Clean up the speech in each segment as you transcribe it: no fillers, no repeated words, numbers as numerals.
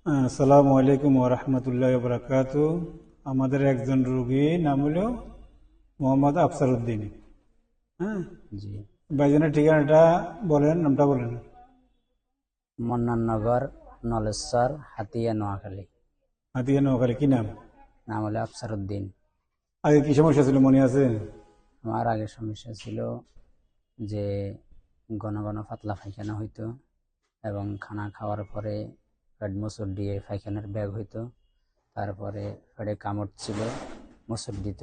আসসালামু আলাইকুম ওরহমতুল্লাহ বরকাতু। আমাদের একজন রোগী নাম হলো মোহাম্মদ আফসার উদ্দিন। হ্যাঁ, জি। ভাইজানের ঠিকানাটা বলেন, নামটা বলেন। মন্নাননগর, নলেশ্বর, হাতিয়া, নোয়াখালী। হাতিয়া নোয়াখালী। কি নাম? নাম হলো আফসার উদ্দিন। আগে কি সমস্যা ছিল মনে আছে? আমার আগে সমস্যা ছিল যে ঘন ঘন পাতলা পায়খানা হইতো এবং খানা খাওয়ার পরে পেট মুসুর দিয়ে পায়খানার ব্যাগ হইতো। তারপরে পেটে কামড় ছিল, মুসুর দিত,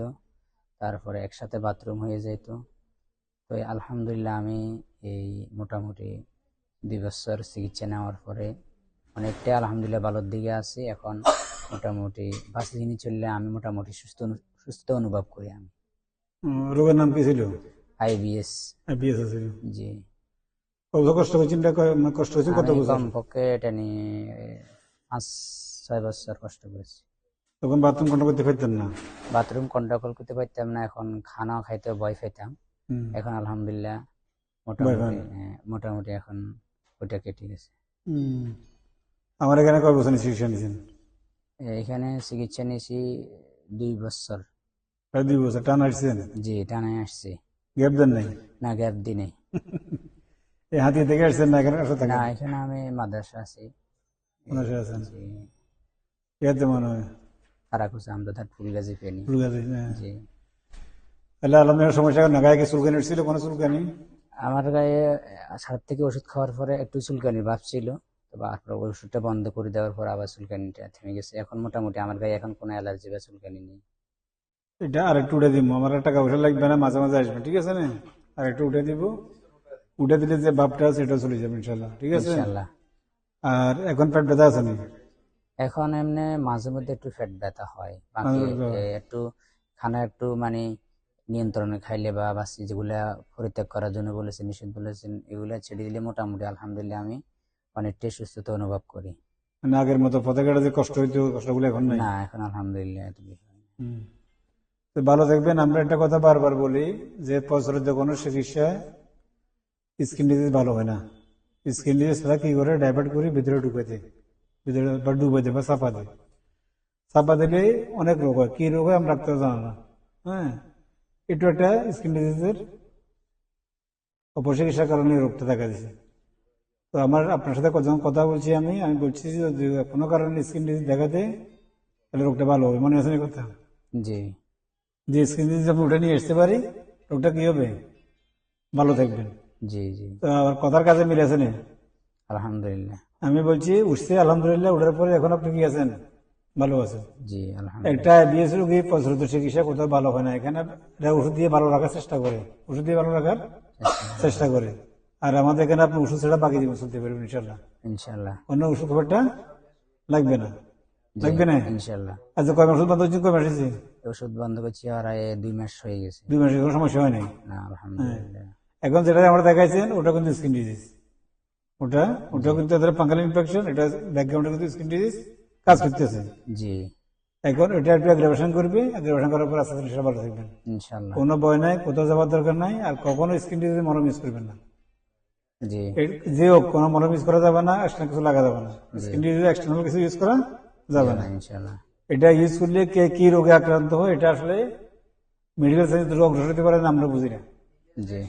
তারপরে একসাথে বাথরুম হয়ে যেত। তো আলহামদুলিল্লাহ আমি এই মোটামুটি 2 বছর চিকিৎসা নেওয়ার পরে অনেকটাই আলহামদুলিল্লাহ ভালোর দিকে আছি। এখন মোটামুটি বাসিনি চললে আমি মোটামুটি সুস্থ অনুভব করি আমি। রোগের নাম কি ছিল? আইবিএস। বিএস ছিল। জি। কত কষ্ট হয়েছিল? কষ্ট হয়েছিল কত আমি বছর? কমপক্ষে এটা নিয়ে 5-6 বছর কষ্ট করেছি। তখন বাথরুম কন্ট্রোল করতে পারতেন না? বাথরুম কন্ট্রোল করতে পারতাম না, এখন খানা খাইতে ভয় পেতাম। হুম। এখন আলহামদুলিল্লাহ ভয় পান? মোটামুটি এখন ওইটা কেটে গেছে। আমার এখানে কয় বছর চিকিৎসা নিয়েছেন? এখানে চিকিৎসা নিয়েছি 2 বছর। প্রায় 2 বছর টান আসছেন? জি, টানায় আসছি। গ্যাপ দেন নাই? না, গ্যাপ দিই নাই। এই হাতিয়া থেকে আসছেন না এখানে আসতে না, থাকেন? এখানে আমি মাদ্রাসা আছি। মাদ্রাসায় আছেন? জি। ইয়াতে মনে হয় কারাকুচা আমদাদ ফুলগাজী ফেনী। ফুলগাজী। হ্যাঁ। জি। তাহলে আলমের সমস্যা না, গায়ে কি চুলকানি ছিল? কোনো চুলকানি? আমার গায়ে 7 থেকে ওষুধ খাওয়ার পরে একটু চুলকানির ভাব ছিল, তো তারপর ওষুধটা বন্ধ করে দেওয়ার পর আবার চুলকানিটা থেমে গেছে। এখন মোটামুটি আমার গায়ে এখন কোনো অ্যালার্জি বা চুলকানি নেই। এটা আরেকটু উঠে দিব, আমার আর টাকা পয়সা লাগবে না, মাঝে মাঝে আসবে, ঠিক আছে না? আরেকটু উঠে দিব, উঠে দিলে যে ভাবটা আছে সেটা চলে যাবে ইনশাল্লাহ, ঠিক আছে? ইনশাল্লাহ। আর এখন পেট ব্যথা আছে না? এখন এমনি মাঝে মধ্যে একটু পেট ব্যথা হয়, বাকি মাঝে মধ্যে? একটু খানা একটু মানে নিয়ন্ত্রণে খাইলে বা বাসি যেগুলা পরিত্যাগ করার জন্য বলেছেন, নিষেধ বলেছেন, এগুলা ছেড়ে দিলে মোটামুটি আলহামদুলিল্লাহ আমি অনেকটাই সুস্থতা অনুভব করি। মানে আগের মতো পথে ঘাটে যে কষ্ট হইতো, কষ্টগুলো এখন নাই? না, এখন আলহামদুলিল্লাহ এত বেশি হয় না। হুম। তো ভালো থাকবেন। আমরা একটা কথা বারবার বলি যে প্রচলিত কোনো চিকিৎসা স্কিন ডিজিজ ভালো হয় না। স্কিন ডিজিজ তারা কি করে, ডাইভার্ট করে ভিতরে ঢুকাইতে, ভিতরে বা ডুবাইতে বা চাপা দেয়। চাপা দিলে অনেক রোগ হয়। কি রোগ হয় আমরা ডাক্তার জানা না। হ্যাঁ, এটা একটা স্কিন ডিজিজের অপচিকিৎসার কারণে এই রোগটা দেখা দিচ্ছে। তো আমার আপনার সাথে যখন কথা বলছি আমি বলছি যে যদি কোনো কারণে স্কিন ডিজিজ দেখা দেয় তাহলে রোগটা ভালো হবে। মনে আছে না কথা? জি। যে স্কিন ডিজিজ আমরা উঠে নিয়ে আসতে পারি, রোগটা কি হবে? ভালো থাকবেন। জি। জি। তো আমার কথার কাজে মিলে আছে না? আলহামদুলিল্লাহ। আমি বলছি উঠছে আলহামদুলিল্লাহ, উঠার পরে এখন আপনি কি আছেন? ভালো আছেন। জি একটা আলহামদুলিল্লাহ। বিএস রোগী প্রচলিত চিকিৎসা কোথাও ভালো হয় না, এখানে ওষুধ দিয়ে ভালো রাখার চেষ্টা করে, ওষুধ দিয়ে ভালো রাখার চেষ্টা করে। আর আমাদের এখানে আপনি ওষুধ ছাড়া বাকি জীবন চলতে পারবেন ইনশাল্লাহ। ইনশাল্লাহ। অন্য ওষুধ খুব একটা লাগবে না। জি লাগবে না? ইনশাল্লাহ। আচ্ছা, কয় মাস ওষুধ বন্ধ হচ্ছে? কয় মাস হয়েছে? ওষুধ বন্ধ করছি আর 2 মাস হয়ে গেছে। 2 মাসের কোনো সমস্যা হয় নাই? না, হ্যাঁ। আলহামদুলিল্লাহ। এখন যেটা আমরা দেখাইছেন ওটা কিন্তু স্কিন ডিজিজ। ওটা ওটা কিন্তু ফাঙ্গাল ইনফেকশন, এটা ব্যাকগ্রাউন্ডে কিন্তু স্কিন ডিজিজ কাজ করতেছে। জি। এখন এটা একটু অ্যাগ্রাভেশন করবে, অ্যাগ্রাভেশন করার পর আস্তে আস্তে সেটা ভালো থাকবেন। ইনশাল্লাহ। কোনো ভয় নাই, কোথাও যাওয়ার দরকার নাই। আর কখনো স্কিন ডিজিজ মলম ইউজ করবেন না। জি। যে হোক, কোনো মলম ইউজ করা যাবে না, এক্সট্রা কিছু লাগা যাবে না। জি। স্কিন ডিজিজ এক্সটার্নাল কিছু ইউজ করা যাবে না। ইনশাল্লাহ। এটা ইউজ করলে কে কি রোগে আক্রান্ত হয় এটা আসলে মেডিকেল সায়েন্স রোগ হতে পারে না, আমরা বুঝি না। জি।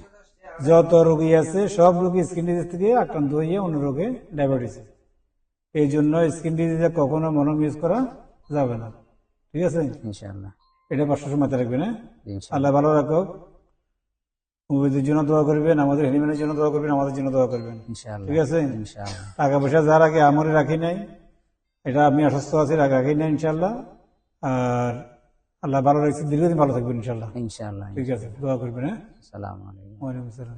যত রোগী আছে সব রোগী স্কিন ডিজিজ থেকে আক্রান্ত হয়ে অন্য রোগে ডায়াবেটিস। এই জন্য স্কিন ডিজিজে কখনো মলম ইউজ করা যাবে না, ঠিক আছে? ইনশাল্লাহ। এটা 500 মাথায় রাখবেন। হ্যাঁ, ইনশাল্লাহ। আল্লাহ ভালো রাখুক। মুভিদের জন্য দোয়া করবেন, আমাদের হেলিম্যানের জন্য দোয়া করবেন, আমাদের জন্য দোয়া করবেন, ইনশাল্লাহ। ঠিক আছে? ইনশাল্লাহ। টাকা পয়সা যার আগে আমরে রাখি নাই, এটা আমি অসুস্থ আছি রাখি নাই ইনশাল্লাহ। আর আল্লাহ ভালো রাখছে, দীর্ঘদিন ভালো থাকবেন ইনশাল্লাহ। ইনশাল্লাহ। ঠিক আছে, দোয়া করবেন। হ্যাঁ, আসসালামু আলাইকুম। ওয়ালাইকুম আসসালাম।